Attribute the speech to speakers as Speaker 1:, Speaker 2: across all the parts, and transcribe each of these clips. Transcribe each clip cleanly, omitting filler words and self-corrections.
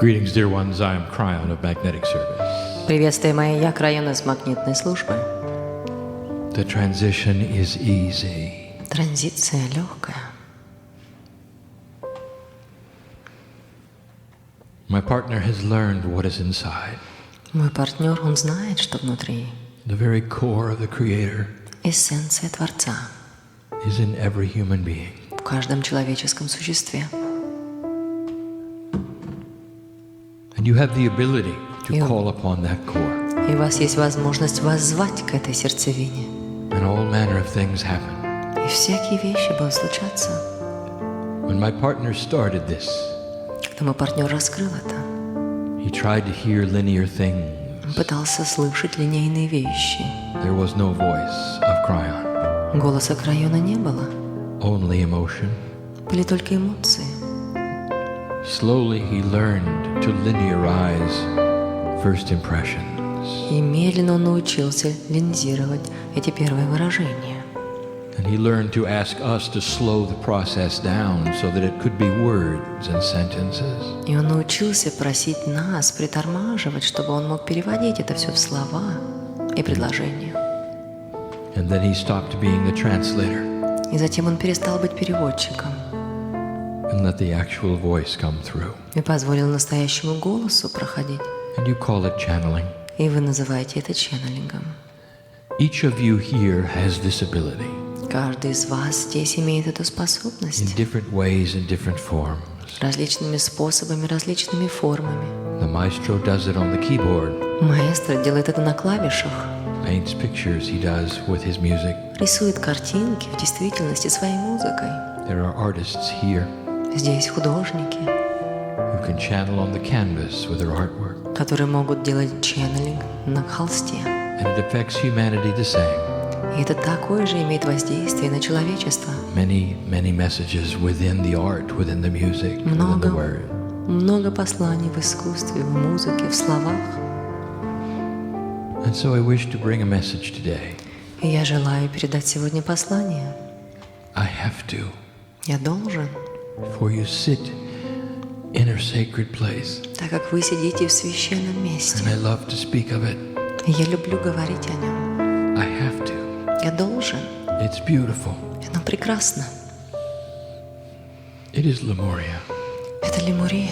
Speaker 1: Greetings, dear ones. I am Kryon of Magnetic Service.
Speaker 2: Приветствие мои, я Крайон из магнитной службы.
Speaker 1: The transition is easy.
Speaker 2: Транзиция легкая.
Speaker 1: My partner has learned what is inside.
Speaker 2: Мой партнер, он знает, что внутри.
Speaker 1: The very core of the Creator
Speaker 2: Эссенция Творца
Speaker 1: is in every human being.
Speaker 2: в каждом человеческом существе.
Speaker 1: And you have the ability to call upon that core.
Speaker 2: И у вас есть возможность воззвать к этой сердцевине.
Speaker 1: And all manner of things happen.
Speaker 2: И всякие вещи будут случаться.
Speaker 1: When my partner started this,
Speaker 2: Когда мой партнер раскрыл это,
Speaker 1: he tried to hear linear things.
Speaker 2: он пытался слышать линейные вещи.
Speaker 1: There was no voice of Kryon.
Speaker 2: Голоса Крайона не было.
Speaker 1: Only emotion.
Speaker 2: Были только эмоции.
Speaker 1: Slowly he learned to linearize first impressions.
Speaker 2: И медленно он научился линзировать эти первые выражения.
Speaker 1: And he learned to ask us to slow the process down so that it could be words and sentences.
Speaker 2: И он научился просить нас притормаживать, чтобы он мог переводить это все в слова и предложения.
Speaker 1: And then he stopped being the translator
Speaker 2: И затем он перестал быть переводчиком
Speaker 1: and let the actual voice come through.
Speaker 2: и позволил настоящему голосу проходить.
Speaker 1: And you call it channeling.
Speaker 2: И вы называете это ченнелингом.
Speaker 1: Each of you here has this ability
Speaker 2: Каждый из вас здесь имеет эту
Speaker 1: in
Speaker 2: способность
Speaker 1: different ways and different forms.
Speaker 2: различными способами, различными формами.
Speaker 1: The maestro does it on the keyboard.
Speaker 2: Маэстро делает это на клавишах,
Speaker 1: Paints pictures he does with his music.
Speaker 2: рисует картинки в действительности своей музыкой.
Speaker 1: There are artists here
Speaker 2: Здесь художники,
Speaker 1: who can channel on the canvas with their artwork.
Speaker 2: которые могут делать ченнелинг на холсте.
Speaker 1: And it affects humanity the same.
Speaker 2: И это такое же имеет воздействие на человечество.
Speaker 1: Many, many messages within the art, within the music, within the word.
Speaker 2: Много посланий в искусстве, в музыке, в словах.
Speaker 1: And so I wish to bring a message today.
Speaker 2: И я желаю передать сегодня послание.
Speaker 1: I have to.
Speaker 2: Я должен,
Speaker 1: For you sit in a sacred place.
Speaker 2: так как вы сидите в священном месте.
Speaker 1: And I love to speak of it.
Speaker 2: И я люблю говорить о нем.
Speaker 1: I have to.
Speaker 2: Я должен.
Speaker 1: It's beautiful.
Speaker 2: Оно прекрасно.
Speaker 1: It is Lemuria.
Speaker 2: Это Лемурия.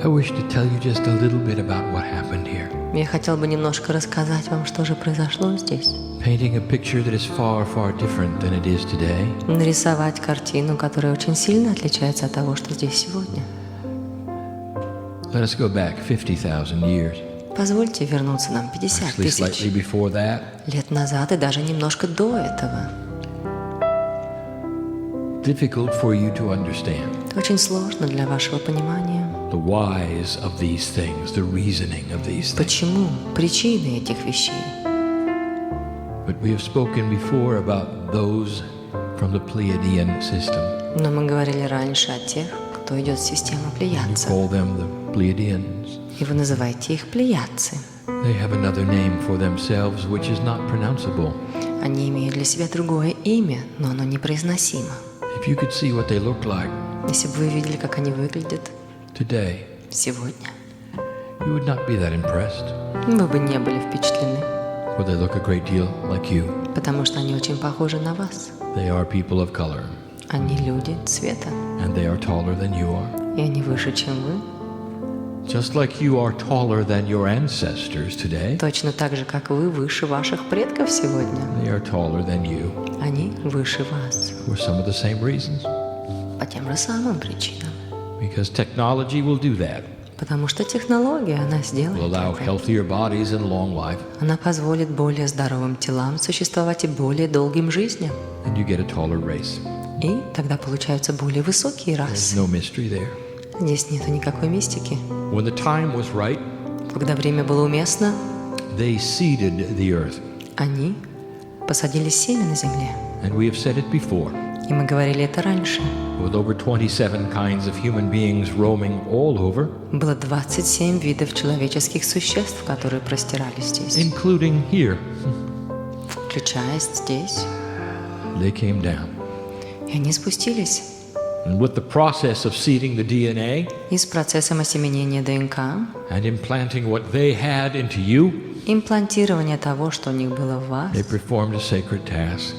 Speaker 1: I wish to tell you just a little bit about what happened here.
Speaker 2: Я хотел бы немножко рассказать вам, что же произошло здесь.
Speaker 1: Painting a picture that is far, far different than it is today.
Speaker 2: Нарисовать картину, которая очень сильно отличается от того, что здесь сегодня.
Speaker 1: Let us go back 50,000 years.
Speaker 2: Позвольте вернуться нам 50
Speaker 1: Actually,
Speaker 2: тысяч
Speaker 1: slightly before that.
Speaker 2: лет назад и даже немножко до этого.
Speaker 1: Difficult for you to understand
Speaker 2: Это очень сложно для вашего понимания.
Speaker 1: the whys of these things, the reasoning of these things.
Speaker 2: Почему? Причины этих вещей.
Speaker 1: But we have spoken before about those from the Pleiadian system.
Speaker 2: Но мы говорили раньше о тех, кто идет с системы
Speaker 1: You
Speaker 2: плеядцев.
Speaker 1: call them the Pleiadians.
Speaker 2: И вы называете их плеядцы.
Speaker 1: They have another name for themselves which is not pronounceable.
Speaker 2: Они имеют для себя другое имя, но оно непроизносимо.
Speaker 1: If you could see what they look like
Speaker 2: Если бы вы видели, как они выглядят
Speaker 1: today,
Speaker 2: сегодня,
Speaker 1: you would not be that impressed.
Speaker 2: вы бы не были впечатлены,
Speaker 1: For they look a great deal like you.
Speaker 2: потому что они очень похожи на вас.
Speaker 1: They are people of color,
Speaker 2: Они люди цвета,
Speaker 1: and they are taller than you are.
Speaker 2: и они выше, чем вы.
Speaker 1: Just like you are taller than your ancestors today,
Speaker 2: Точно так же, как вы выше ваших предков сегодня.
Speaker 1: they are taller than you
Speaker 2: Они выше вас
Speaker 1: for some of the same reasons.
Speaker 2: по тем же самым причинам.
Speaker 1: Because technology will do that.
Speaker 2: Потому что технология, она
Speaker 1: Will
Speaker 2: сделает
Speaker 1: allow
Speaker 2: это.
Speaker 1: healthier bodies and long life,
Speaker 2: Она позволит более здоровым телам существовать и более долгим жизням.
Speaker 1: and you get a taller race.
Speaker 2: И тогда получаются более высокие
Speaker 1: There's
Speaker 2: расы.
Speaker 1: no mystery there.
Speaker 2: Здесь нету никакой мистики.
Speaker 1: When the time was right,
Speaker 2: Когда время было уместно,
Speaker 1: they seeded the earth.
Speaker 2: они посадили семя на земле.
Speaker 1: And we have said it before.
Speaker 2: И мы говорили это раньше.
Speaker 1: With over 27 kinds of human beings roaming all over,
Speaker 2: Было 27 видов человеческих существ, которые простирались здесь.
Speaker 1: including here,
Speaker 2: Включая здесь.
Speaker 1: they came down.
Speaker 2: И они спустились.
Speaker 1: And with the process of seeding the DNA
Speaker 2: И с процессом осеменения ДНК,
Speaker 1: and implanting what they had into you,
Speaker 2: имплантирование того, что у них было в вас,
Speaker 1: they performed a sacred task.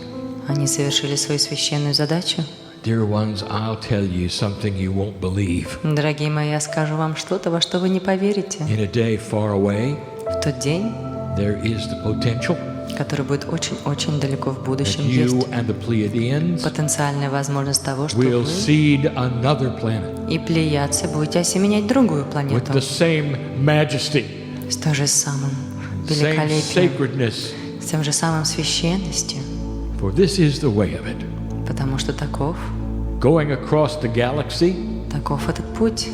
Speaker 2: они совершили свою священную задачу.
Speaker 1: Dear ones, I'll tell you something you won't believe.
Speaker 2: Дорогие мои, я скажу вам что-то, во что вы не поверите.
Speaker 1: In a day far away,
Speaker 2: В тот день,
Speaker 1: there is the potential
Speaker 2: который будет очень-очень далеко в
Speaker 1: that
Speaker 2: будущем,
Speaker 1: you
Speaker 2: есть
Speaker 1: and the Pleiadians
Speaker 2: потенциальная возможность того, что
Speaker 1: will
Speaker 2: вы
Speaker 1: seed another planet
Speaker 2: и плеядцы будете осеменять другую
Speaker 1: with
Speaker 2: планету
Speaker 1: the same majesty,
Speaker 2: с той же самым
Speaker 1: same
Speaker 2: великолепием,
Speaker 1: sacredness.
Speaker 2: с тем же самым священностью,
Speaker 1: For this is the way of it.
Speaker 2: потому что таков
Speaker 1: Going across the galaxy
Speaker 2: этот путь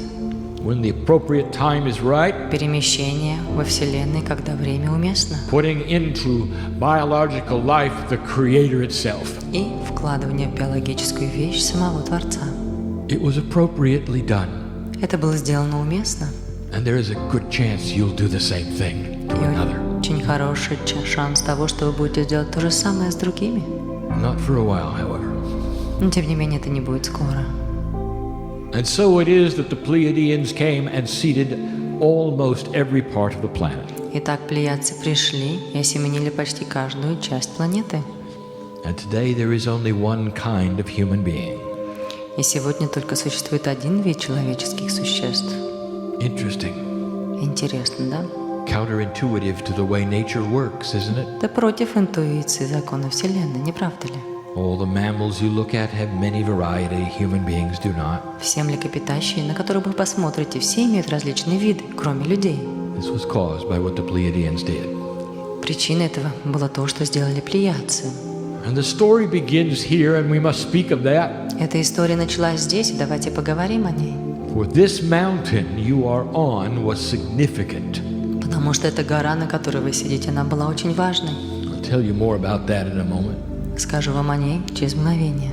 Speaker 1: when the appropriate time is right,
Speaker 2: перемещения во Вселенной, когда время уместно,
Speaker 1: putting into biological life the Creator itself.
Speaker 2: и вкладывание в биологическую вещь самого Творца.
Speaker 1: It was appropriately done,
Speaker 2: Это было сделано уместно,
Speaker 1: and there is a good chance you'll do the same thing to another.
Speaker 2: и очень хороший шанс того, что вы будете делать то же самое с другими.
Speaker 1: Not for a while, however.
Speaker 2: Но тем не менее это не будет скоро.
Speaker 1: And so it is that the Pleiadians came and seeded almost every part of the planet.
Speaker 2: Итак, плеядцы пришли и осеменили почти каждую часть планеты.
Speaker 1: And today there is only one kind of human being.
Speaker 2: И сегодня только существует один вид человеческих существ.
Speaker 1: Interesting.
Speaker 2: Интересно, да?
Speaker 1: Counterintuitive to the way nature works, isn't it?
Speaker 2: Это против интуиции закона Вселенной, не правда ли?
Speaker 1: All the mammals you look at have many variety, human beings do not.
Speaker 2: Все млекопитающие, на которых вы посмотрите, все имеют различные виды, кроме людей.
Speaker 1: This was caused by what the Pleiadians did.
Speaker 2: Причиной этого было то, что сделали плеядцы.
Speaker 1: And the story begins here, and we must speak of that.
Speaker 2: Эта история началась здесь, и давайте поговорим о ней.
Speaker 1: For this mountain you are on was significant.
Speaker 2: Потому что эта гора, на которой вы сидите, она была очень важной.
Speaker 1: I'll tell you more about that in a moment.
Speaker 2: Скажу вам о ней через мгновение.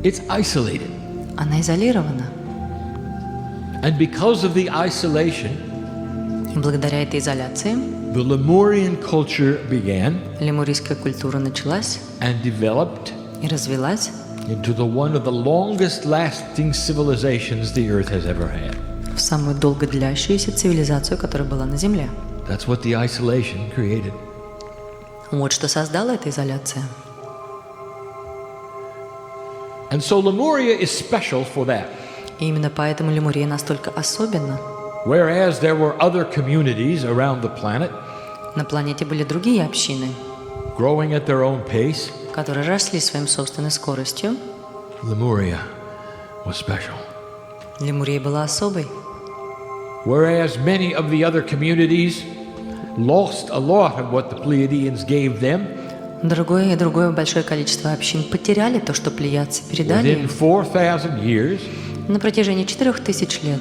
Speaker 1: It's isolated.
Speaker 2: Она изолирована.
Speaker 1: And because of the isolation,
Speaker 2: И благодаря этой изоляции
Speaker 1: the Lemurian culture began
Speaker 2: лемурийская культура началась
Speaker 1: and developed
Speaker 2: и развилась
Speaker 1: into one of the longest lasting civilizations the earth has ever had.
Speaker 2: в самую долго длящуюся цивилизацию, которая была на Земле.
Speaker 1: That's what the isolation created.
Speaker 2: Вот что создала эта изоляция.
Speaker 1: And so Lemuria is special for that.
Speaker 2: И именно поэтому Лемурия настолько особенна.
Speaker 1: Whereas there were other communities around the planet
Speaker 2: На планете были другие общины,
Speaker 1: growing at their own pace,
Speaker 2: которые росли своим собственной скоростью.
Speaker 1: Lemuria was special.
Speaker 2: Лемурия была особой.
Speaker 1: Whereas many of the other communities lost a lot of what the Pleiadians gave them,
Speaker 2: Другое большое количество общин потеряли то, что плеядцы передали
Speaker 1: within
Speaker 2: им.
Speaker 1: 4,000 years,
Speaker 2: На протяжении 4000 лет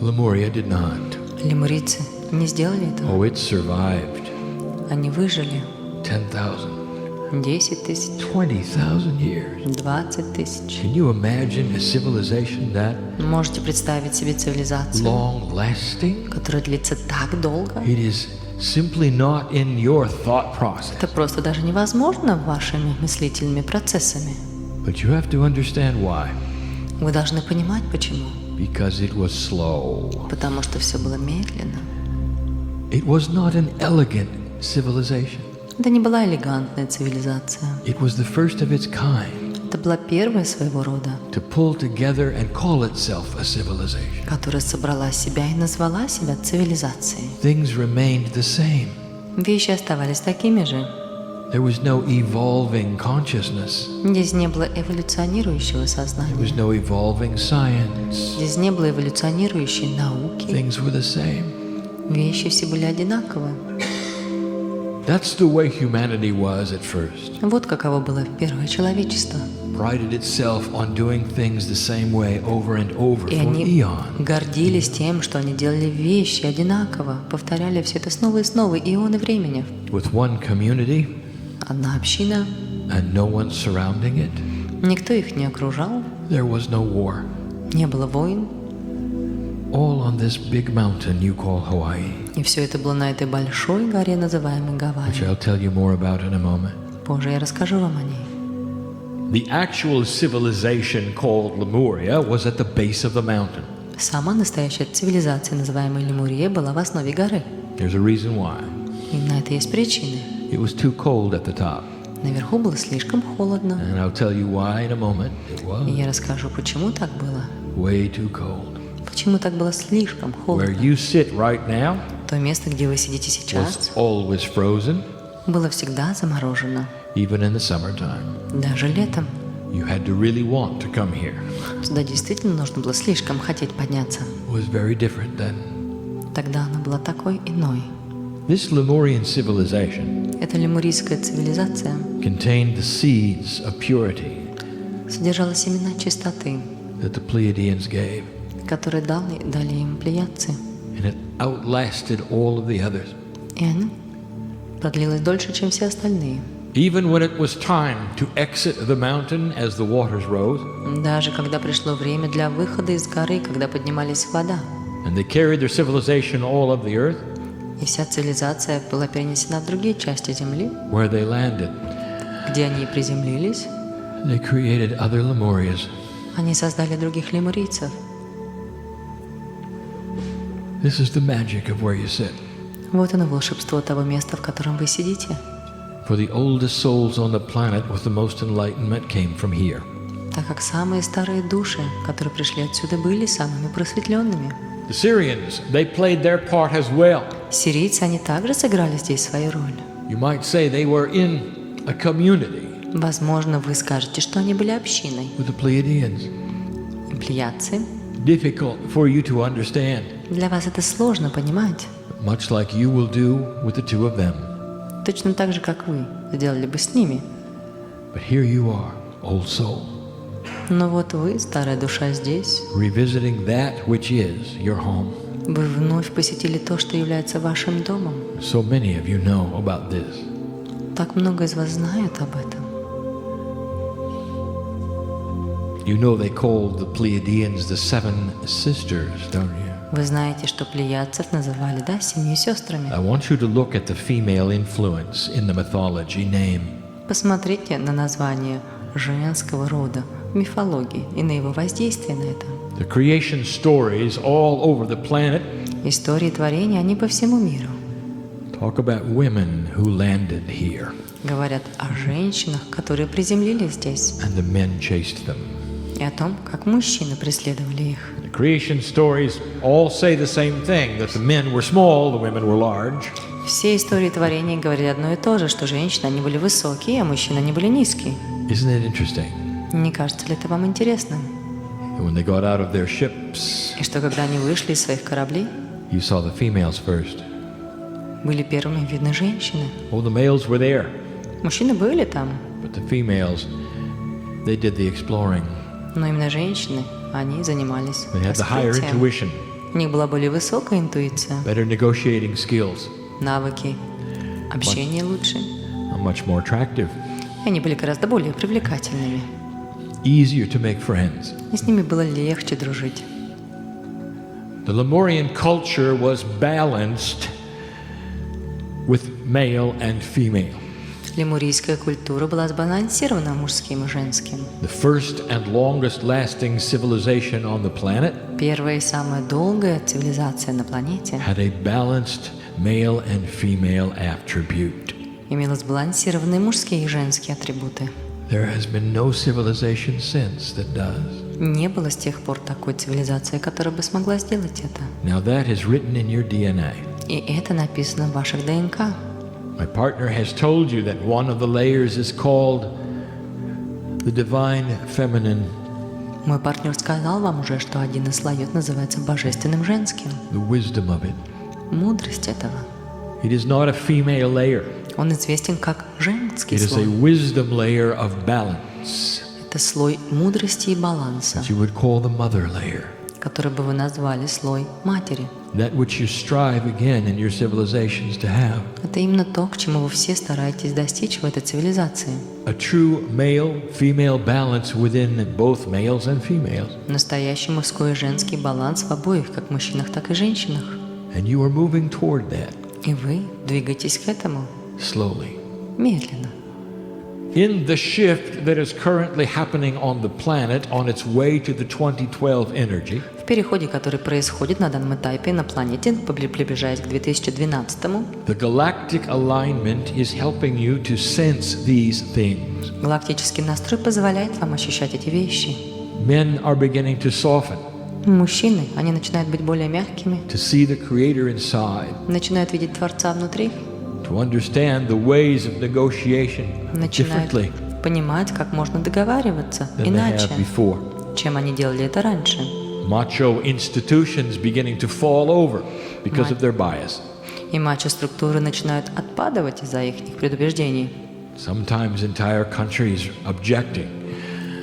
Speaker 1: Lemuria did not.
Speaker 2: лемурийцы не сделали этого.
Speaker 1: Oh, it survived.
Speaker 2: Они выжили
Speaker 1: 10,000,
Speaker 2: 10 тысяч,
Speaker 1: 20,000 years.
Speaker 2: 20 тысяч.
Speaker 1: Can you imagine a civilization that
Speaker 2: Можете представить себе цивилизацию,
Speaker 1: long-lasting?
Speaker 2: которая длится так долго?
Speaker 1: It is simply not in your thought process.
Speaker 2: Это просто даже невозможно вашими мыслительными процессами.
Speaker 1: But you have to understand why.
Speaker 2: Вы должны понимать, почему.
Speaker 1: Because it was slow.
Speaker 2: Потому что все было медленно.
Speaker 1: It was not an elegant civilization.
Speaker 2: Это не была элегантная цивилизация.
Speaker 1: It was the first of its kind
Speaker 2: Это была первая своего рода,
Speaker 1: to pull together and call itself a civilization.
Speaker 2: которая собрала себя и назвала себя цивилизацией.
Speaker 1: Things remained the same.
Speaker 2: Вещи оставались такими же.
Speaker 1: There was no evolving consciousness.
Speaker 2: Здесь не было эволюционирующего
Speaker 1: There
Speaker 2: сознания.
Speaker 1: was no evolving science.
Speaker 2: Здесь не было эволюционирующей науки.
Speaker 1: Things were the same.
Speaker 2: Вещи все были одинаковы.
Speaker 1: That's the way humanity was at first.
Speaker 2: Вот каково было первое человечество.
Speaker 1: Prided itself on doing things the same way over and over
Speaker 2: И
Speaker 1: for
Speaker 2: они
Speaker 1: eons.
Speaker 2: гордились тем, что они делали вещи одинаково, повторяли все это снова и снова, ионы времени.
Speaker 1: With one community
Speaker 2: Одна община,
Speaker 1: and no one surrounding it.
Speaker 2: никто их не окружал,
Speaker 1: There was no war.
Speaker 2: не было войн,
Speaker 1: All on this big mountain you call Hawaii,
Speaker 2: и все это было на этой большой горе, называемой
Speaker 1: which
Speaker 2: Гавайи.
Speaker 1: I'll tell you more about in a moment.
Speaker 2: Позже я расскажу вам о ней.
Speaker 1: The actual civilization called Lemuria was at the base of the mountain.
Speaker 2: Сама настоящая цивилизация, называемая Лемурия, была в основе горы.
Speaker 1: There's a reason why.
Speaker 2: И на это есть причины.
Speaker 1: It was too cold at the top.
Speaker 2: Наверху было слишком холодно.
Speaker 1: And I'll tell you why in a moment. It was
Speaker 2: И я расскажу, почему так было.
Speaker 1: way too cold.
Speaker 2: Почему так было слишком
Speaker 1: Where
Speaker 2: холодно.
Speaker 1: you sit right now
Speaker 2: То место, где вы сидите
Speaker 1: was
Speaker 2: сейчас,
Speaker 1: always frozen,
Speaker 2: было всегда заморожено.
Speaker 1: even in the summertime.
Speaker 2: Даже летом.
Speaker 1: You had to really want to come here.
Speaker 2: Туда действительно нужно было слишком хотеть подняться.
Speaker 1: It was very different then.
Speaker 2: Тогда она была такой иной.
Speaker 1: This Lemurian civilization
Speaker 2: Эта лемурийская цивилизация
Speaker 1: contained the seeds of purity
Speaker 2: содержала семена чистоты,
Speaker 1: that the Pleiadians gave,
Speaker 2: которые дали им плеядцы.
Speaker 1: and it outlasted all of the others.
Speaker 2: И она продлилась дольше, чем все остальные.
Speaker 1: Even when it was time to exit the mountain as the waters rose,
Speaker 2: Даже когда пришло время для выхода из горы, когда поднималась вода,
Speaker 1: and they carried their civilization all up the earth,
Speaker 2: и вся цивилизация была перенесена в другие части земли,
Speaker 1: where they landed,
Speaker 2: где они приземлились,
Speaker 1: they created other Lemurias.
Speaker 2: они создали других лемурийцев.
Speaker 1: This is the magic of where you sit.
Speaker 2: Вот оно волшебство того места, в котором вы сидите.
Speaker 1: For the oldest souls on the planet with the most enlightenment came from here.
Speaker 2: Так как самые старые души, которые пришли отсюда, были самыми просветленными.
Speaker 1: The Syrians, they played their part as well.
Speaker 2: Сирийцы, они также сыграли здесь свою роль.
Speaker 1: You might say they were in a community
Speaker 2: Возможно, вы скажете, что они были общиной.
Speaker 1: with the Pleiadians.
Speaker 2: И плеядцы.
Speaker 1: Difficult for you to understand,
Speaker 2: Для вас это сложно понимать.
Speaker 1: much like you will do with the two of them.
Speaker 2: Точно так же, как вы сделали бы с ними.
Speaker 1: But here you are, old soul,
Speaker 2: Но вот вы, старая душа, здесь.
Speaker 1: revisiting that which is your home.
Speaker 2: Вы вновь посетили то, что является вашим домом.
Speaker 1: So many of you know about this.
Speaker 2: Так много из вас знают об этом.
Speaker 1: You know they called the Pleiadians the seven sisters, don't you?
Speaker 2: Вы знаете, что плеядцев называли, да, семью сестрами.
Speaker 1: I want you to look at the female influence in the mythology name.
Speaker 2: Посмотрите на название женского рода в мифологии и на его воздействие на это.
Speaker 1: The creation stories all over the planet
Speaker 2: Истории творения, они по всему миру.
Speaker 1: talk about women who landed here,
Speaker 2: Говорят о женщинах, которые приземлились здесь,
Speaker 1: and the men chased them.
Speaker 2: и о том, как мужчины преследовали их.
Speaker 1: The creation stories all say the same thing, that the men were small, the women were large.
Speaker 2: Все истории творения говорили одно и то же, что женщины, они были высокие, а мужчины, они были низкие.
Speaker 1: Isn't it interesting?
Speaker 2: Не кажется ли это вам интересным?
Speaker 1: And when they got out of their ships,
Speaker 2: И что, когда они вышли из своих кораблей,
Speaker 1: you saw the females first.
Speaker 2: были первыми видны женщины.
Speaker 1: Oh, the males were there,
Speaker 2: Мужчины были там,
Speaker 1: but the females, they did the exploring.
Speaker 2: но именно женщины, они занимались
Speaker 1: They had the higher
Speaker 2: раскрытием.
Speaker 1: intuition,
Speaker 2: У них была более высокая интуиция,
Speaker 1: better negotiating skills,
Speaker 2: навыки, общение лучше.
Speaker 1: and much more attractive,
Speaker 2: И они были гораздо более привлекательными.
Speaker 1: easier to make friends.
Speaker 2: И с ними было легче дружить.
Speaker 1: The Lemurian culture was balanced with male and female.
Speaker 2: Лемурийская культура была сбалансирована мужским и женским.
Speaker 1: The first and longest lasting civilization on the planet
Speaker 2: Первая и самая долгая цивилизация на планете
Speaker 1: had a balanced male and female attribute.
Speaker 2: имела сбалансированные мужские и женские атрибуты.
Speaker 1: There has been no civilization since that does.
Speaker 2: Не было с тех пор такой цивилизации, которая бы смогла сделать это.
Speaker 1: Now that is written in your DNA.
Speaker 2: И это написано в ваших ДНК.
Speaker 1: My partner has told you that one of the layers is called the divine feminine,
Speaker 2: Мой партнер сказал вам уже, что один из слоев называется божественным женским.
Speaker 1: the wisdom of it.
Speaker 2: Мудрость этого.
Speaker 1: It is not a female layer.
Speaker 2: Он известен как женский
Speaker 1: It is a
Speaker 2: слой.
Speaker 1: wisdom layer of balance
Speaker 2: Это слой мудрости и баланса,
Speaker 1: that you would call the mother layer.
Speaker 2: который бы вы назвали слой матери.
Speaker 1: That which you strive again in your civilizations to have.
Speaker 2: Это именно то, к чему вы все стараетесь достичь в этой цивилизации.
Speaker 1: A true male-female balance within both males and females.
Speaker 2: Настоящий мужской и женский баланс в обоих, как мужчинах, так и женщинах.
Speaker 1: And you are moving toward that
Speaker 2: И вы двигаетесь к этому
Speaker 1: slowly.
Speaker 2: медленно.
Speaker 1: In the shift that is currently happening on the planet on its way to the 2012 energy,
Speaker 2: В переходе, который происходит на данном этапе на планете, приближаясь к 2012-му,
Speaker 1: the galactic alignment is helping you to sense these things.
Speaker 2: галактический настрой позволяет вам ощущать эти вещи.
Speaker 1: Men are beginning to soften,
Speaker 2: Мужчины, они начинают быть более мягкими,
Speaker 1: to see the Creator inside,
Speaker 2: начинают видеть Творца внутри,
Speaker 1: to understand the ways of negotiation
Speaker 2: начинают
Speaker 1: differently
Speaker 2: понимать, как можно договариваться
Speaker 1: than they
Speaker 2: иначе,
Speaker 1: have before.
Speaker 2: чем они делали это раньше.
Speaker 1: Macho institutions beginning to fall over because of their bias.
Speaker 2: И мачо-структуры начинают отпадывать из-за их предубеждений.
Speaker 1: Sometimes entire countries objecting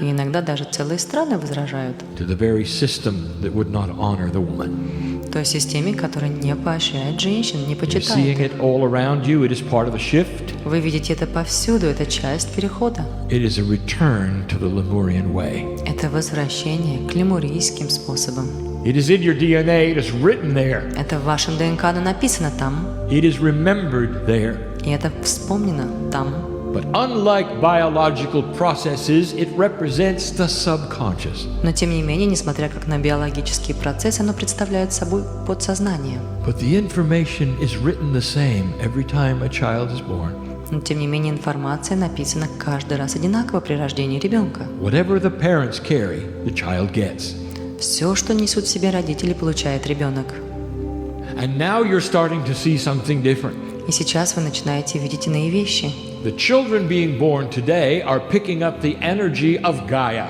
Speaker 2: И иногда даже целые страны возражают
Speaker 1: to the very system that would not honor the woman.
Speaker 2: той системе, которая не поощряет женщин, не
Speaker 1: You're
Speaker 2: почитает
Speaker 1: seeing
Speaker 2: их.
Speaker 1: it all around you. It is part of the shift.
Speaker 2: Вы видите это повсюду, это часть перехода.
Speaker 1: It is a return to the Lemurian way.
Speaker 2: Это возвращение к лемурийским способам.
Speaker 1: It is in your DNA. It is written there.
Speaker 2: Это в вашем ДНК, но написано там,
Speaker 1: It is remembered there.
Speaker 2: и это вспомнено там.
Speaker 1: But unlike biological processes, it represents the subconscious.
Speaker 2: Но тем не менее, несмотря как на биологические процессы, оно представляет собой подсознание.
Speaker 1: But the information is written the same every time a child is born.
Speaker 2: Но тем не менее, информация написана каждый раз одинаково при рождении ребенка.
Speaker 1: Whatever the parents carry, the child gets.
Speaker 2: Все, что несут в себе родители, получает ребенок.
Speaker 1: And now you're starting to see something different.
Speaker 2: И сейчас вы начинаете видеть иные вещи.
Speaker 1: The children being born today are picking up the energy of Gaia,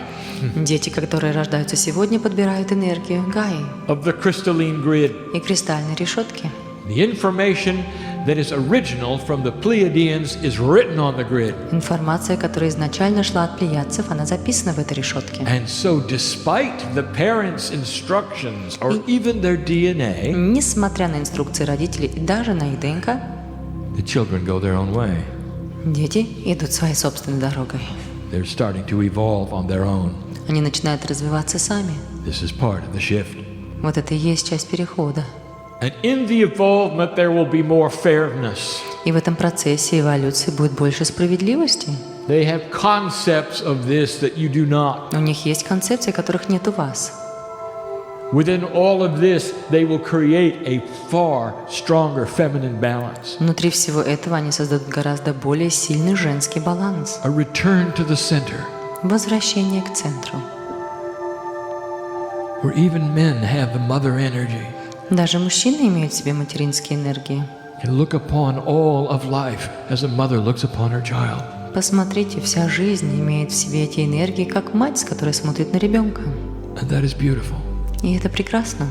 Speaker 2: Дети, которые рождаются сегодня, подбирают энергию Гаи
Speaker 1: of the crystalline grid.
Speaker 2: и кристальной решетки.
Speaker 1: The information that is original from the Pleiadians is written on the grid.
Speaker 2: Информация, которая изначально шла от плеядцев, она записана в этой решетке.
Speaker 1: And so despite the parents' instructions or even their DNA,
Speaker 2: Несмотря на инструкции родителей и даже на их ДНК,
Speaker 1: the children go their own way.
Speaker 2: дети идут своей собственной дорогой.
Speaker 1: They're starting to evolve on their own.
Speaker 2: Они начинают развиваться сами.
Speaker 1: This is part of the shift.
Speaker 2: Вот это и есть часть перехода.
Speaker 1: And in the evolvement there will be more fairness.
Speaker 2: И в этом процессе эволюции будет больше справедливости.
Speaker 1: They have concepts of this that you do not.
Speaker 2: У них есть концепции, которых нет у вас.
Speaker 1: Within all of this, they will create a far stronger feminine balance.
Speaker 2: Внутри всего этого они создадут гораздо более сильный женский баланс.
Speaker 1: A return to the center,
Speaker 2: Возвращение к центру.
Speaker 1: where even men have the mother energy
Speaker 2: Даже мужчины имеют в себе материнские энергии.
Speaker 1: and look upon all of life as a mother looks upon her child.
Speaker 2: Посмотрите, вся жизнь имеет в себе эти энергии, как мать, с которой смотрит на ребенка.
Speaker 1: And that is beautiful.
Speaker 2: И это прекрасно.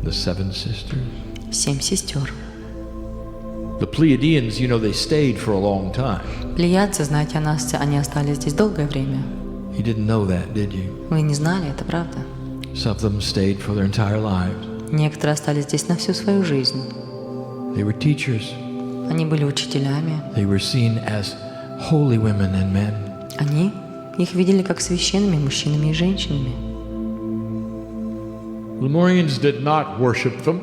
Speaker 1: The seven sisters.
Speaker 2: 7 сестер.
Speaker 1: The Pleiadians, they stayed for a long time.
Speaker 2: Плеядцы, знаете, они остались здесь долгое время.
Speaker 1: You didn't know that, did you?
Speaker 2: Вы не знали, это правда.
Speaker 1: Some of them stayed for their entire lives.
Speaker 2: Некоторые остались здесь на всю свою жизнь.
Speaker 1: They were teachers.
Speaker 2: Они были учителями.
Speaker 1: They were seen as holy women and men.
Speaker 2: Они их видели как священными мужчинами и женщинами.
Speaker 1: Lemurians did not worship them.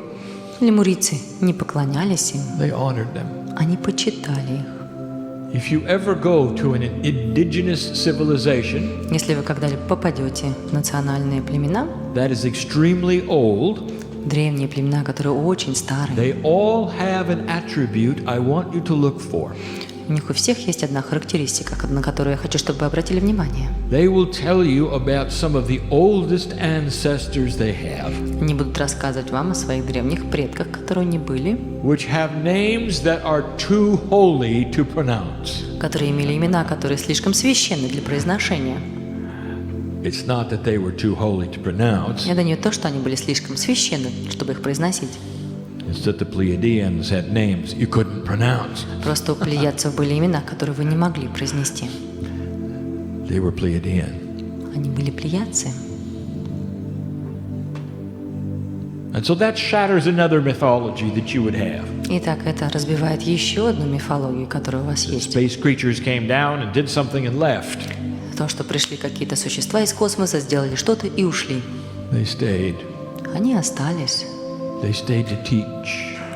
Speaker 2: Лемурийцы не поклонялись им,
Speaker 1: They honored them.
Speaker 2: они почитали их.
Speaker 1: If you ever go to an indigenous civilization
Speaker 2: Если вы когда-либо попадете в национальные племена,
Speaker 1: that is extremely old,
Speaker 2: древние племена, которые очень старые,
Speaker 1: they all have an attribute I want you to look for.
Speaker 2: у них у всех есть одна характеристика, на которую я хочу, чтобы вы обратили внимание.
Speaker 1: They will tell you about some of the oldest ancestors they have,
Speaker 2: Они будут рассказывать вам о своих древних предках, которые не были,
Speaker 1: which have names that are too holy to pronounce.
Speaker 2: которые имели имена, которые слишком священны для произношения.
Speaker 1: It's not that they were too holy to pronounce,
Speaker 2: Это не то, что они были слишком священны, чтобы их произносить.
Speaker 1: it's that the Pleiadians had names you couldn't pronounce.
Speaker 2: Просто у плеядцев были имена, которые вы не могли произнести.
Speaker 1: They were Pleiadian.
Speaker 2: Они были плеядцы.
Speaker 1: And so that shatters another mythology that you would have.
Speaker 2: Итак, это разбивает еще одну мифологию, которая у вас есть.
Speaker 1: Space creatures came down and did something and left.
Speaker 2: То, что пришли какие-то существа из космоса, сделали что-то и ушли.
Speaker 1: They stayed.
Speaker 2: Они остались.
Speaker 1: They stayed to teach.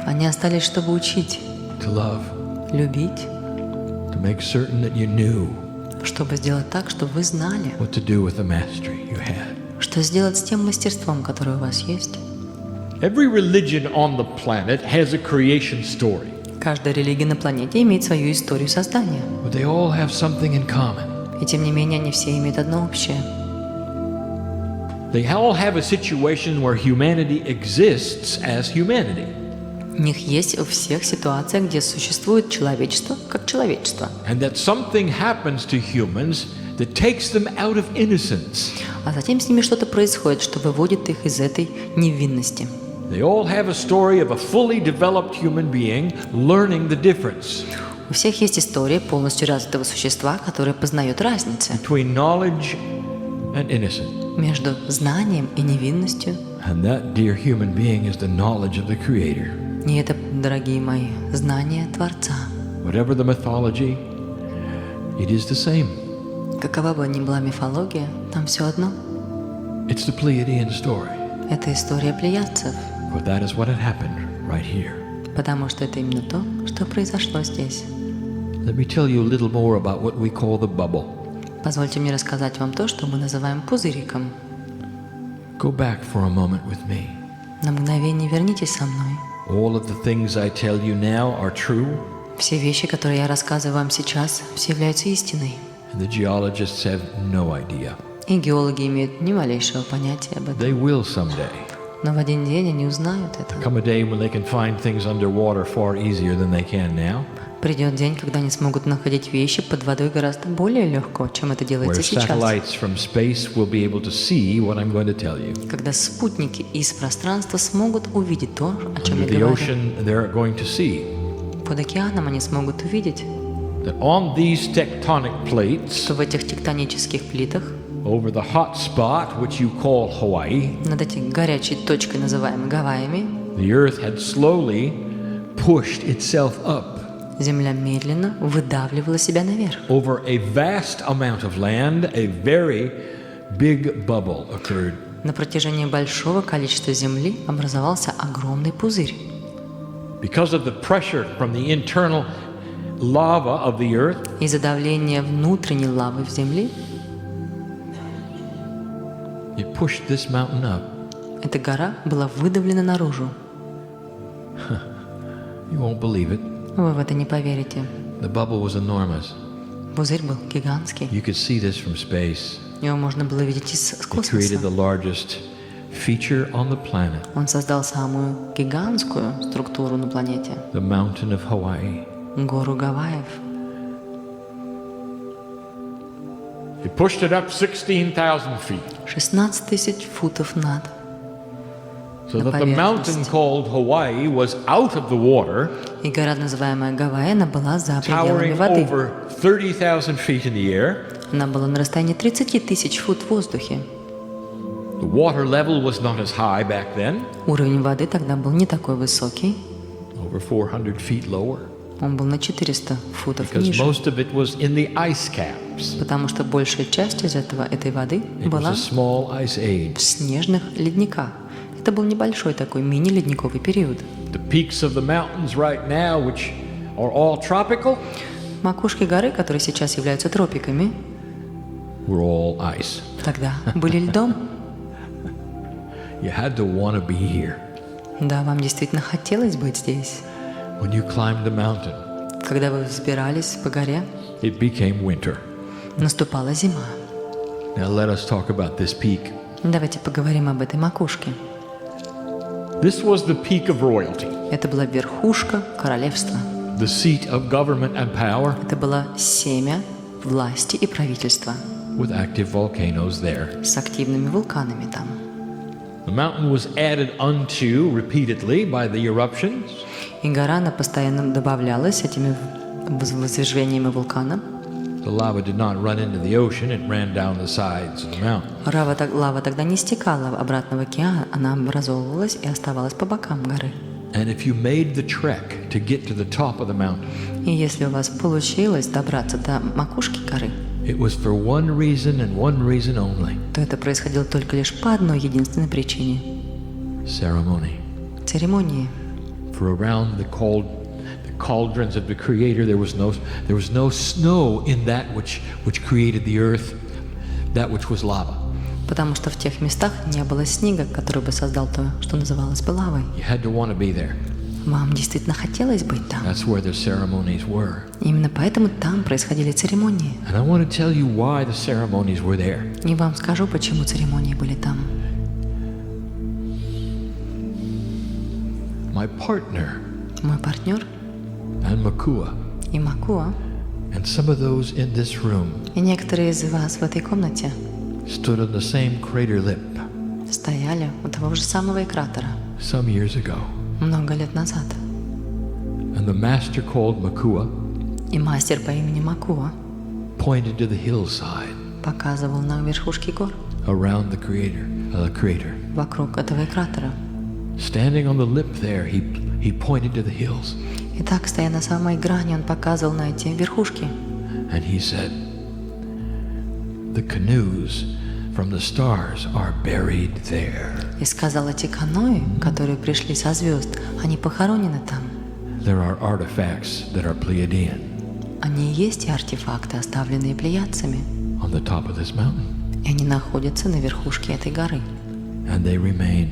Speaker 2: Они остались, чтобы учить.
Speaker 1: to love,
Speaker 2: любить,
Speaker 1: to make certain that you knew
Speaker 2: чтобы сделать так, чтобы вы знали,
Speaker 1: what to do with the mastery you had.
Speaker 2: что сделать с тем мастерством, которое у вас есть.
Speaker 1: Every religion on the planet has a creation story,
Speaker 2: Каждая религия на планете имеет свою историю создания.
Speaker 1: but they all have something in common.
Speaker 2: И тем не менее, они все имеют одно общее.
Speaker 1: They all have a situation where humanity exists as humanity.
Speaker 2: У них есть у всех ситуация, где существует человечество как человечество.
Speaker 1: And that something happens to humans that takes them out of innocence.
Speaker 2: А затем с ними что-то происходит, что выводит их из этой невинности.
Speaker 1: They all have a story of a fully developed human being learning the difference
Speaker 2: У всех есть история полностью развитого существа, которое познает разницу
Speaker 1: between knowledge and innocence.
Speaker 2: между знанием и невинностью.
Speaker 1: And that, dear human being, is the knowledge of the Creator.
Speaker 2: И это, дорогие мои, знание Творца.
Speaker 1: Whatever the mythology, it is the same.
Speaker 2: Какова бы ни была мифология, там все одно.
Speaker 1: It's the Pleiadian story.
Speaker 2: Это история плеядцев,
Speaker 1: For that is what had happened right here.
Speaker 2: потому что это именно то, что произошло здесь.
Speaker 1: Let me tell you a little more about what we call the bubble.
Speaker 2: Позвольте мне рассказать вам то, что мы называем пузыриком.
Speaker 1: Go back for a moment with me.
Speaker 2: На мгновение вернитесь со мной.
Speaker 1: All of the things I tell you now are true,
Speaker 2: Все вещи, которые я рассказываю вам сейчас, все являются истиной.
Speaker 1: and the geologists have no idea.
Speaker 2: И геологи имеют ни малейшего понятия об этом.
Speaker 1: They will someday.
Speaker 2: Но в один день они узнают это.
Speaker 1: Come a day when they can find things underwater far easier than they can now,
Speaker 2: Придет день, когда они смогут находить вещи под водой гораздо более легко, чем это
Speaker 1: where
Speaker 2: делается сейчас.
Speaker 1: satellites from space will be able to see what I'm going to tell you.
Speaker 2: Когда спутники из пространства смогут увидеть то, о чем
Speaker 1: Under
Speaker 2: я
Speaker 1: the
Speaker 2: говорю.
Speaker 1: ocean, they're going to see
Speaker 2: Под океаном они смогут увидеть,
Speaker 1: that on these tectonic plates,
Speaker 2: что в этих тектонических плитах,
Speaker 1: over the hot spot which you call Hawaii,
Speaker 2: над этой горячей точкой, называемой Гавайями,
Speaker 1: the Earth had slowly pushed itself up
Speaker 2: Земля медленно выдавливала себя наверх.
Speaker 1: over a vast amount of land. A very big bubble occurred.
Speaker 2: На протяжении большого количества земли образовался огромный пузырь.
Speaker 1: Because of the pressure from the internal lava of the Earth,
Speaker 2: Из-за давления внутренней лавы в земле
Speaker 1: it pushed this mountain up.
Speaker 2: эта гора была выдавлена наружу.
Speaker 1: You won't believe it.
Speaker 2: Вы в это не поверите.
Speaker 1: The bubble was enormous.
Speaker 2: Пузырь был гигантский.
Speaker 1: You could see this from space.
Speaker 2: Его можно было видеть из
Speaker 1: It
Speaker 2: космоса.
Speaker 1: created the largest feature on the planet,
Speaker 2: Он создал самую гигантскую структуру на планете
Speaker 1: the mountain of Hawaii.
Speaker 2: – гору Гавайев.
Speaker 1: It pushed it up 16,000 feet,
Speaker 2: 16 тысяч футов над.
Speaker 1: so that the mountain called Hawaii was out of the water,
Speaker 2: И гора, называемая Гавайи, она была за пределами
Speaker 1: towering
Speaker 2: воды.
Speaker 1: over 30,000 feet in the air.
Speaker 2: Она была на расстоянии 30 тысяч фут в воздухе.
Speaker 1: The water level was not as high back then,
Speaker 2: Уровень воды тогда был не такой высокий.
Speaker 1: over 400 feet lower,
Speaker 2: Он был на 400 футов
Speaker 1: because
Speaker 2: ниже.
Speaker 1: most of it was in the ice caps.
Speaker 2: Потому что большая часть из этой воды
Speaker 1: It was
Speaker 2: была
Speaker 1: a small ice age.
Speaker 2: в снежных ледниках. Это был небольшой такой мини-ледниковый период.
Speaker 1: The peaks of the mountains right now, which are all tropical,
Speaker 2: Макушки горы, которые сейчас являются тропиками,
Speaker 1: were all ice.
Speaker 2: тогда были льдом.
Speaker 1: You had to want to be here.
Speaker 2: Да, вам действительно хотелось быть здесь.
Speaker 1: When you climbed the mountain,
Speaker 2: Когда вы взбирались по горе,
Speaker 1: it became winter.
Speaker 2: наступала зима.
Speaker 1: Now let us talk about this peak.
Speaker 2: Давайте поговорим об этой макушке.
Speaker 1: This was the peak of royalty,
Speaker 2: Это была верхушка королевства.
Speaker 1: the seat of government and power,
Speaker 2: Это было семя власти и правительства
Speaker 1: with active volcanoes there.
Speaker 2: с активными вулканами там.
Speaker 1: The mountain was added unto repeatedly by the eruptions,
Speaker 2: И гора, она постоянно добавлялась этими возвержениями вулкана.
Speaker 1: The lava did not run into the ocean, it ran down the sides of the mountain.
Speaker 2: Лава тогда не стекала обратно в океан, она образовывалась и оставалась по бокам горы.
Speaker 1: And if you made the trek to get to the top of the mountain,
Speaker 2: И если у вас получилось добраться до макушки горы,
Speaker 1: it was for one reason and one reason only:
Speaker 2: то это происходило только лишь по одной единственной причине
Speaker 1: ceremony.
Speaker 2: – церемонии.
Speaker 1: For around the cauldrons of the Creator. There was no snow in that which created the earth, that which was lava.
Speaker 2: Потому что в тех местах не было снега, который бы создал то, что называлось бы лавой.
Speaker 1: You had to want to be there.
Speaker 2: Вам действительно хотелось быть там.
Speaker 1: That's where the ceremonies were.
Speaker 2: Именно поэтому там происходили церемонии.
Speaker 1: And I want to tell you why the ceremonies were there.
Speaker 2: И вам скажу, почему церемонии были там.
Speaker 1: My partner
Speaker 2: Мой партнер
Speaker 1: and Makua
Speaker 2: и Макуа,
Speaker 1: and some of those in this room
Speaker 2: и некоторые из вас в этой комнате
Speaker 1: stood on the same crater lip
Speaker 2: стояли у того же самого экратора
Speaker 1: some years ago.
Speaker 2: много лет назад.
Speaker 1: And the master called Makua
Speaker 2: И мастер по имени Макуа
Speaker 1: pointed to the hillside
Speaker 2: показывал на верхушке гор
Speaker 1: around the crater.
Speaker 2: вокруг этого экратора.
Speaker 1: Standing on the lip there, he pointed to the hills.
Speaker 2: И так, стоя на самой грани, он показывал на эти верхушки.
Speaker 1: And he said, the canoes from the stars are buried there.
Speaker 2: И сказал, эти каноэ, которые пришли со звезд, они похоронены там.
Speaker 1: There are artifacts that are Pleiadian
Speaker 2: Они и есть и артефакты, оставленные плеядцами.
Speaker 1: on the top of this mountain.
Speaker 2: И они находятся на верхушке этой горы.
Speaker 1: And they remain.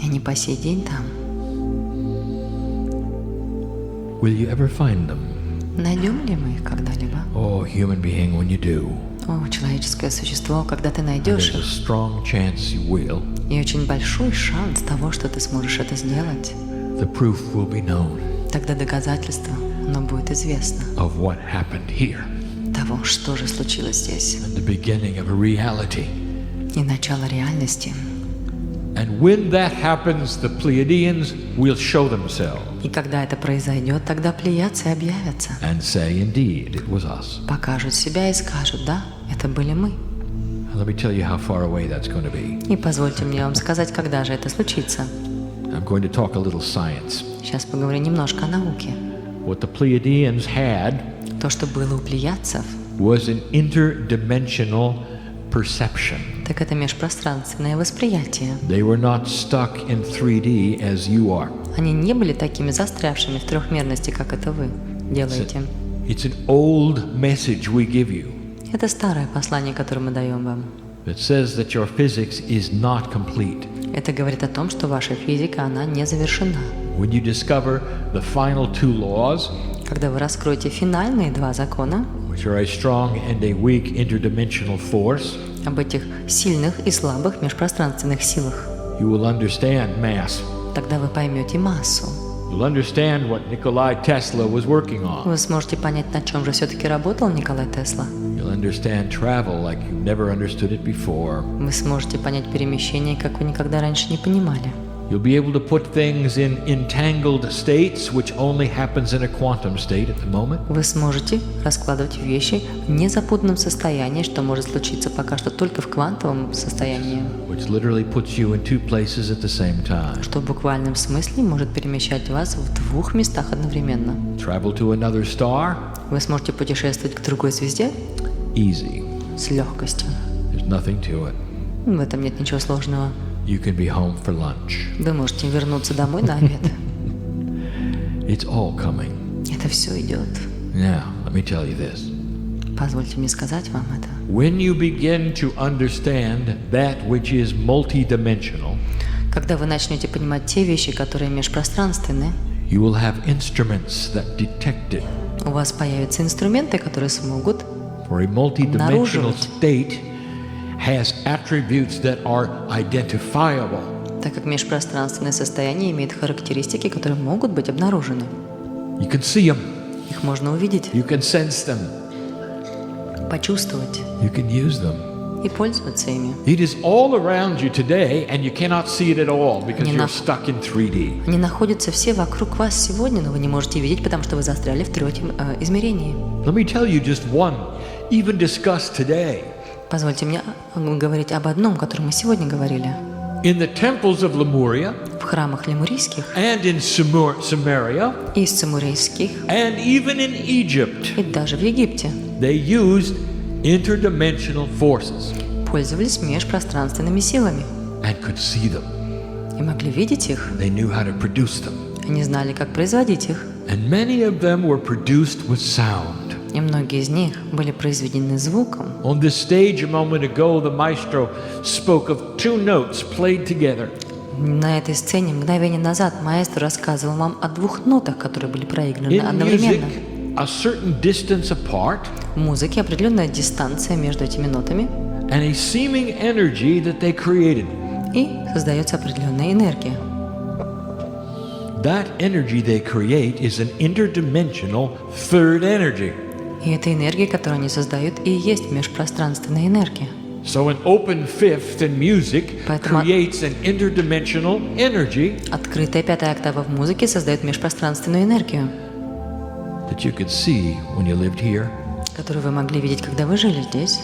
Speaker 2: И они по сей день там.
Speaker 1: Will you ever find them?
Speaker 2: Найдем ли мы их когда-либо?
Speaker 1: Oh, human being, when you do,
Speaker 2: О, человеческое существо, когда ты
Speaker 1: and
Speaker 2: найдешь
Speaker 1: there's a
Speaker 2: их,
Speaker 1: strong chance you will,
Speaker 2: и очень большой шанс того, что ты сможешь это сделать,
Speaker 1: the proof will be known
Speaker 2: тогда доказательство, оно будет известно
Speaker 1: of what happened here,
Speaker 2: того, что же случилось здесь,
Speaker 1: and the beginning of a reality.
Speaker 2: и начало реальности.
Speaker 1: And when that happens, the Pleiadians will show themselves
Speaker 2: И когда это произойдет, тогда плеядцы объявятся,
Speaker 1: and say, indeed, it was us.
Speaker 2: покажут себя и скажут, да, это были мы.
Speaker 1: And let me tell you how far away that's going to be.
Speaker 2: И позвольте мне вам сказать, когда же это случится.
Speaker 1: I'm going to talk a little science.
Speaker 2: Сейчас поговорю немножко о науке.
Speaker 1: What the Pleiadians had
Speaker 2: То, что было у плеядцев,
Speaker 1: was an interdimensional perception.
Speaker 2: так это межпространственное восприятие.
Speaker 1: They were not stuck in 3D as you are.
Speaker 2: Они не были такими застрявшими в трехмерности, как это вы делаете.
Speaker 1: It's an old message we give you
Speaker 2: Это старое послание, которое мы даем вам.
Speaker 1: that says that your physics is not complete.
Speaker 2: Это говорит о том, что ваша физика, она не завершена.
Speaker 1: When you discover the final two laws,
Speaker 2: Когда вы раскроете финальные два закона
Speaker 1: which are a strong and a weak interdimensional force,
Speaker 2: об этих сильных и слабых межпространственных силах,
Speaker 1: you will understand mass.
Speaker 2: тогда вы поймете массу.
Speaker 1: You'll understand what Nikola Tesla was working on.
Speaker 2: Вы сможете понять, на чем же все-таки работал Николай Тесла.
Speaker 1: You'll understand travel like you never understood it before.
Speaker 2: Вы сможете понять перемещение, как вы никогда раньше не понимали.
Speaker 1: You'll be able to put things in entangled states, which only happens in a quantum state at the moment.
Speaker 2: Вы сможете раскладывать вещи в незапутанном состоянии, что может случиться пока что только в квантовом состоянии,
Speaker 1: Which literally puts you in two places at the same time.
Speaker 2: что в буквальном смысле может перемещать вас в двух местах одновременно.
Speaker 1: Travel to another star?
Speaker 2: Вы сможете путешествовать к другой звезде
Speaker 1: Easy.
Speaker 2: с легкостью.
Speaker 1: There's nothing to it.
Speaker 2: В этом нет ничего сложного.
Speaker 1: You can be home for lunch.
Speaker 2: Вы можете вернуться домой на обед.
Speaker 1: It's all coming.
Speaker 2: Это все идет.
Speaker 1: Now, let me tell you this.
Speaker 2: Позвольте мне сказать вам это.
Speaker 1: When you begin to understand that which is multidimensional,
Speaker 2: Когда вы начнете понимать те вещи, которые межпространственны,
Speaker 1: you will have instruments that detect it.
Speaker 2: у вас появятся инструменты, которые смогут
Speaker 1: For a multidimensional
Speaker 2: Обнаруживать.
Speaker 1: state has attributes that are identifiable.
Speaker 2: так как межпространственное состояние имеет характеристики, которые могут быть обнаружены.
Speaker 1: You can see them.
Speaker 2: Их можно увидеть,
Speaker 1: You can sense them.
Speaker 2: почувствовать
Speaker 1: You can use them.
Speaker 2: и пользоваться ими.
Speaker 1: It is all around you today, and you cannot see it at all because
Speaker 2: Не
Speaker 1: you're
Speaker 2: на-
Speaker 1: stuck in 3D.
Speaker 2: Они находятся все вокруг вас сегодня, но вы не можете видеть, потому что вы застряли в третьем измерении.
Speaker 1: Let me tell you just one, even discussed today.
Speaker 2: Позвольте мне говорить об одном, котором мы сегодня говорили.
Speaker 1: In the temples of Lemuria,
Speaker 2: В храмах лемурийских
Speaker 1: and in Samaria,
Speaker 2: и цимурийских,
Speaker 1: and even in Egypt,
Speaker 2: и даже в Египте
Speaker 1: they used interdimensional forces
Speaker 2: пользовались межпространственными силами
Speaker 1: and could see them.
Speaker 2: и могли видеть их.
Speaker 1: They knew how to produce them.
Speaker 2: Они знали, как производить их.
Speaker 1: And many of them were produced with sound.
Speaker 2: И многие из них были произведены звуком.
Speaker 1: On this stage a moment ago, the maestro spoke of 2 notes played together.
Speaker 2: На этой сцене мгновение назад маэстро рассказывал вам о 2 нотах, которые были проиграны
Speaker 1: In
Speaker 2: одновременно.
Speaker 1: music, a certain distance apart,
Speaker 2: В музыке определенная дистанция между этими нотами,
Speaker 1: and a seeming energy that they created.
Speaker 2: и создается определенная энергия.
Speaker 1: That energy they create is an interdimensional third energy.
Speaker 2: И эта энергия, которую они создают, и есть межпространственная энергия.
Speaker 1: So an open fifth in music
Speaker 2: Поэтому
Speaker 1: creates an interdimensional energy
Speaker 2: открытая 5-я октава в музыке создает межпространственную энергию,
Speaker 1: that you could see when you lived here.
Speaker 2: которую вы могли видеть, когда вы жили здесь.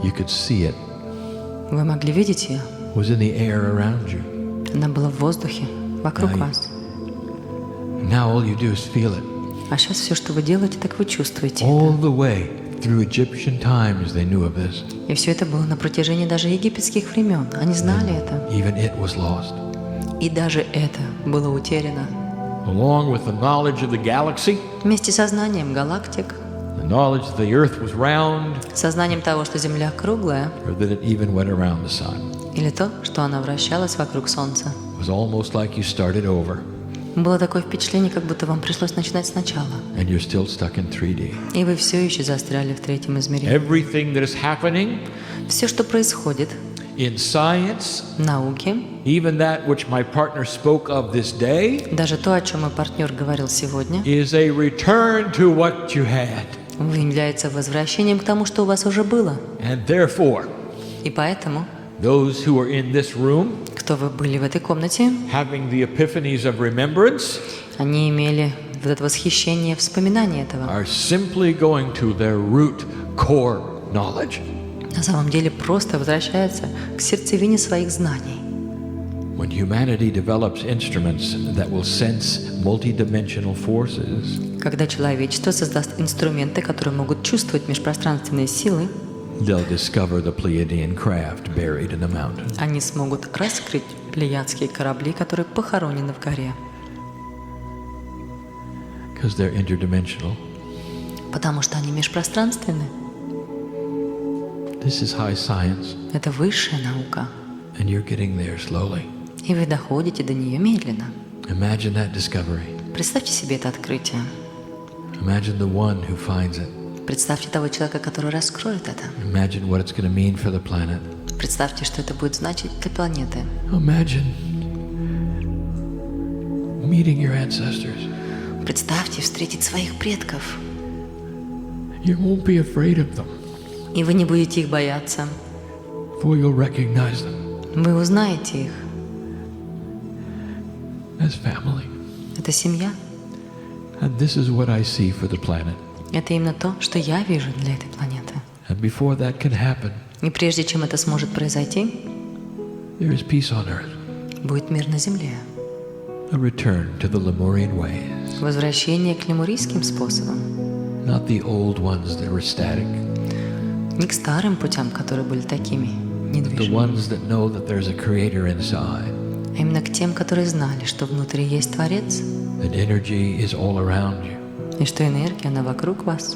Speaker 1: You could see it.
Speaker 2: Вы могли видеть ее.
Speaker 1: It was in the air around you.
Speaker 2: Она была в воздухе, вокруг
Speaker 1: Right.
Speaker 2: вас.
Speaker 1: Now all you do is feel it.
Speaker 2: А сейчас все, что вы делаете, так вы чувствуете
Speaker 1: All
Speaker 2: это.
Speaker 1: the way through Egyptian times they knew of this.
Speaker 2: И все это было на протяжении даже египетских времен. Они знали это.
Speaker 1: Even it was lost.
Speaker 2: И даже это было утеряно.
Speaker 1: Along with the knowledge of the galaxy,
Speaker 2: Вместе со знанием галактик,
Speaker 1: the knowledge that the earth was round,
Speaker 2: сознанием того, что Земля круглая,
Speaker 1: or that it even went around the sun.
Speaker 2: или то, что она вращалась вокруг Солнца.
Speaker 1: It was almost like you started over
Speaker 2: Было такое впечатление, как будто вам пришлось начинать сначала.
Speaker 1: and you're still stuck in 3D.
Speaker 2: И вы все еще застряли в 3-м измерении.
Speaker 1: Everything that is happening
Speaker 2: Все, что происходит
Speaker 1: in science,
Speaker 2: в науке,
Speaker 1: even that which my partner spoke of this day,
Speaker 2: даже то, о чем мой партнер говорил сегодня,
Speaker 1: is a return to what you had.
Speaker 2: является возвращением к тому, что у вас уже было.
Speaker 1: And therefore,
Speaker 2: И поэтому,
Speaker 1: those who are in this room,
Speaker 2: кто вы были в этой комнате,
Speaker 1: having the epiphanies of remembrance,
Speaker 2: они имели вот это восхищение, вспоминание этого.
Speaker 1: are simply going to their root core knowledge.
Speaker 2: На самом деле просто возвращаются к сердцевине своих знаний.
Speaker 1: When humanity develops instruments that will sense multidimensional forces,
Speaker 2: Когда человечество создаст инструменты, которые могут чувствовать межпространственные силы,
Speaker 1: they'll discover the Pleiadian craft buried in the mountain.
Speaker 2: они смогут раскрыть плеядские корабли, которые похоронены в горе.
Speaker 1: Because they're interdimensional.
Speaker 2: Потому что они межпространственны.
Speaker 1: This is high science,
Speaker 2: Это высшая наука.
Speaker 1: and you're getting there slowly.
Speaker 2: И вы доходите до нее медленно.
Speaker 1: Imagine that discovery.
Speaker 2: Представьте себе это открытие.
Speaker 1: Imagine the one who finds it.
Speaker 2: Представьте того человека, который раскроет это.
Speaker 1: Imagine what it's going to mean for the planet.
Speaker 2: Представьте, что это будет значить для планеты.
Speaker 1: Imagine meeting your ancestors.
Speaker 2: Представьте встретить своих предков.
Speaker 1: You won't be afraid of them,
Speaker 2: И вы не будете их бояться.
Speaker 1: for you'll recognize them
Speaker 2: Вы узнаете их.
Speaker 1: as family.
Speaker 2: Это семья.
Speaker 1: And this is what I see for the planet.
Speaker 2: Это именно то, что я вижу для этой планеты.
Speaker 1: And before that can happen,
Speaker 2: И прежде чем это сможет произойти,
Speaker 1: there is peace on earth,
Speaker 2: будет мир на земле.
Speaker 1: a return to the Lemurian ways,
Speaker 2: Возвращение к лемурийским способам.
Speaker 1: not the old ones that were static,
Speaker 2: Не к старым путям, которые были такими
Speaker 1: but the
Speaker 2: недвижимыми,
Speaker 1: ones that know that there's a creator inside,
Speaker 2: а именно к тем, которые знали, что внутри есть Творец,
Speaker 1: that energy is all around you,
Speaker 2: и что энергия, она вокруг вас,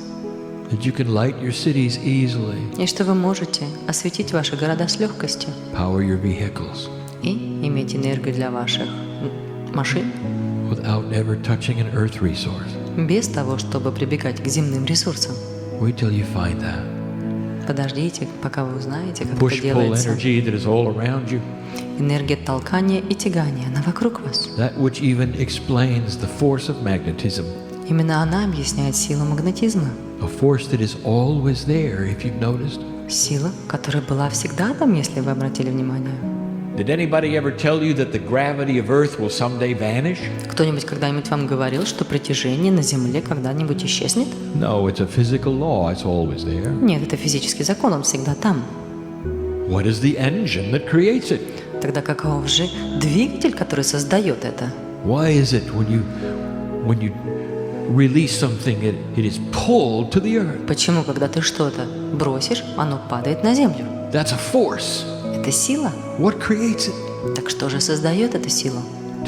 Speaker 1: that you can light your cities easily,
Speaker 2: и что вы можете осветить ваши города с легкостью
Speaker 1: power your vehicles,
Speaker 2: и иметь энергию для ваших машин,
Speaker 1: without ever touching an earth resource.
Speaker 2: без того, чтобы прибегать к земным ресурсам.
Speaker 1: Wait till you find that.
Speaker 2: Подождите, пока вы узнаете, как это
Speaker 1: Push-pull
Speaker 2: делается.
Speaker 1: energy that is all around you,
Speaker 2: Энергия толкания и тягания, она вокруг вас.
Speaker 1: that which even explains the force of magnetism,
Speaker 2: Именно она объясняет силу магнетизма.
Speaker 1: a force that is always there, if you've noticed.
Speaker 2: Сила, которая была всегда там, если вы обратили внимание.
Speaker 1: Did anybody ever tell you that the gravity of Earth will someday vanish?
Speaker 2: Кто-нибудь когда-нибудь вам говорил, что притяжение на Земле когда-нибудь исчезнет?
Speaker 1: No, it's a physical law. It's always there.
Speaker 2: Нет, это физический закон, он всегда там.
Speaker 1: What is the engine that creates it?
Speaker 2: Тогда каков же двигатель, который создает это?
Speaker 1: Why is it when you release something, it is pulled to the earth?
Speaker 2: Почему, когда ты что-то бросишь, оно падает на Землю?
Speaker 1: That's a force.
Speaker 2: Это сила.
Speaker 1: What creates it?
Speaker 2: Так что же создает эту силу?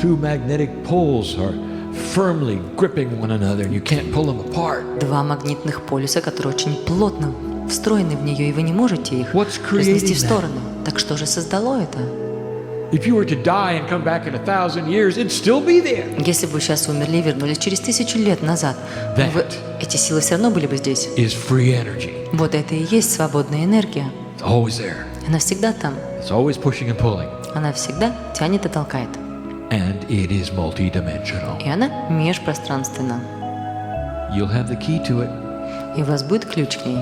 Speaker 1: Two magnetic poles are firmly gripping one another, and you can't pull them apart.
Speaker 2: Два магнитных полюса, которые очень плотно встроены в нее, и вы не можете их
Speaker 1: What's
Speaker 2: разнести
Speaker 1: creating
Speaker 2: в сторону. Так что же создало это?
Speaker 1: If you were to die and come back in 1,000 years, it'd still be there.
Speaker 2: Если бы вы сейчас умерли и вернулись через 1000 лет назад, эти силы все равно были бы здесь.
Speaker 1: Is free energy.
Speaker 2: Вот это и есть свободная энергия.
Speaker 1: It's always there.
Speaker 2: Она всегда там.
Speaker 1: It's always pushing and pulling.
Speaker 2: Она всегда тянет и толкает.
Speaker 1: And it is multidimensional.
Speaker 2: И она межпространственна.
Speaker 1: You'll have the key to it.
Speaker 2: И у вас будет ключ к ней.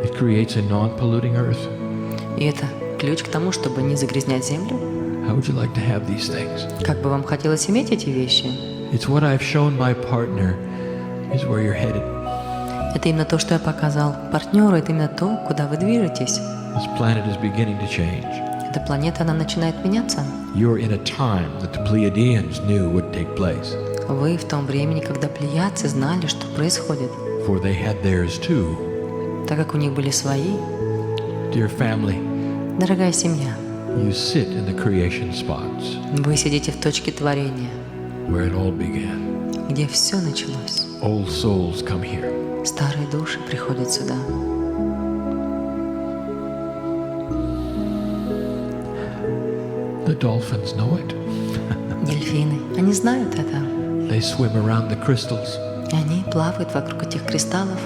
Speaker 1: It creates a non-polluting earth.
Speaker 2: И это ключ к тому, чтобы не загрязнять землю.
Speaker 1: How would you like to have these things?
Speaker 2: Как бы вам хотелось иметь эти вещи?
Speaker 1: It's what I've shown my partner is where you're headed.
Speaker 2: Это именно то, что я показал партнеру, это именно то, куда вы движетесь.
Speaker 1: This planet is beginning to change.
Speaker 2: Эта планета, она начинает меняться.
Speaker 1: You're in a time that the Pleiadians knew would take place.
Speaker 2: Вы в том времени, когда плеядцы знали, что происходит,
Speaker 1: For they had theirs too.
Speaker 2: так как у них были свои.
Speaker 1: Dear family,
Speaker 2: Дорогая семья,
Speaker 1: you sit in the creation spots
Speaker 2: вы сидите в точке творения,
Speaker 1: where it all began.
Speaker 2: где все началось.
Speaker 1: Old souls come here.
Speaker 2: Старые души приходят сюда.
Speaker 1: The dolphins know it.
Speaker 2: Дельфины, они знают это.
Speaker 1: They swim around the crystals
Speaker 2: И они плавают вокруг этих кристаллов,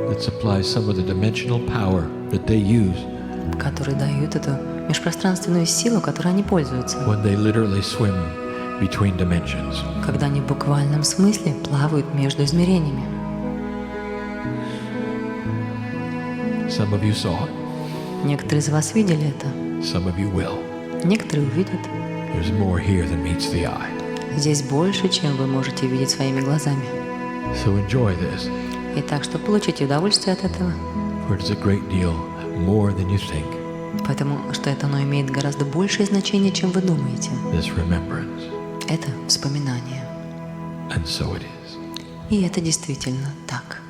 Speaker 1: that supply some of the dimensional power that they use
Speaker 2: которые дают эту межпространственную силу, которой они пользуются,
Speaker 1: when they literally swim between dimensions.
Speaker 2: когда они в буквальном смысле плавают между измерениями.
Speaker 1: Some of you saw it.
Speaker 2: Некоторые из вас видели это,
Speaker 1: Some of you will.
Speaker 2: некоторые увидят.
Speaker 1: There's more here than meets the eye.
Speaker 2: Здесь больше, чем вы можете видеть своими глазами.
Speaker 1: So enjoy this,
Speaker 2: И так что получите удовольствие от этого,
Speaker 1: for it is a great deal more than you think.
Speaker 2: потому что это оно имеет гораздо большее значение, чем вы думаете.
Speaker 1: This remembrance.
Speaker 2: Это вспоминание.
Speaker 1: And so it is.
Speaker 2: И это действительно так.